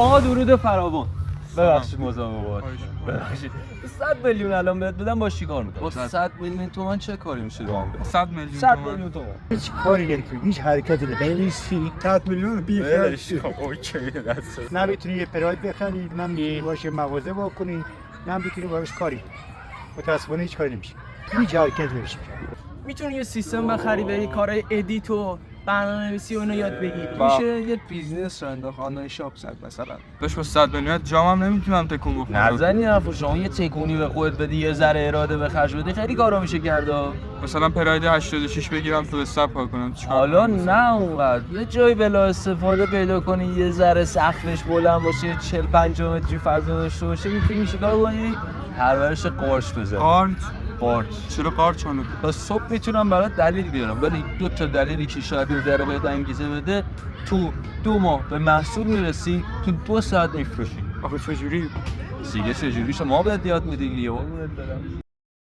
آقا درود فراوان. ببخشید مزاحم ببخشید. 100 میلیون الان بهت بدم باش چیکار می‌کنی؟ با 100 میلیون تومان چه کاری میشه رو؟ 100 میلیون 100 تومان میلیون تومان. هیچ کاری نمی‌کنی، هیچ حرکتی نمی‌کنی. بنویسی 100 میلیون بیخیال شی. اوکی دست نمیتونی یه پراید بخری، نمیتونی باشه مغازه بکنی، نمیتونی باش کاری کنی. متأسفانه هیچ کاری نمیشه. هیچ حرکتی نمیشه. میتونی یه سیستم بخری بری کارهای ادیت و برنامه‌نویسی و اینو یاد بگیری. میشه یه بیزنس رو انداخت آنلاین شاپ زد مثلا. داش با 100 میلیون جامم نمیتونم تکون بخورم. نزنی حرفو، شما یه تکونی به خودت بدی، یه ذره اراده به خرج بدی، خیلی کارا میشه کرد. مثلا پراید 86 بگیرم تو استاپ کار کنم. حالا نه اونقدر، یه جایی بلا استفاده پیدا کنی، یه ذره سقفش بلند باشه، 40-50 متری فضا داشته باشه، میتونی چیکار کنی؟ پرورش قارچ بزنی. قارچ. چرا قارچ چونه؟ تا صبح میتونم برات دلیل بیارم، ولی 2 تا دلیلی که شاید یه ذره بهت انگیزه بده، تو 2 ماه به محصول میرسی، تو 2 ساعت میفروشی. آخه چجوری؟ دیگه چجوری شما بهت یاد میدی؟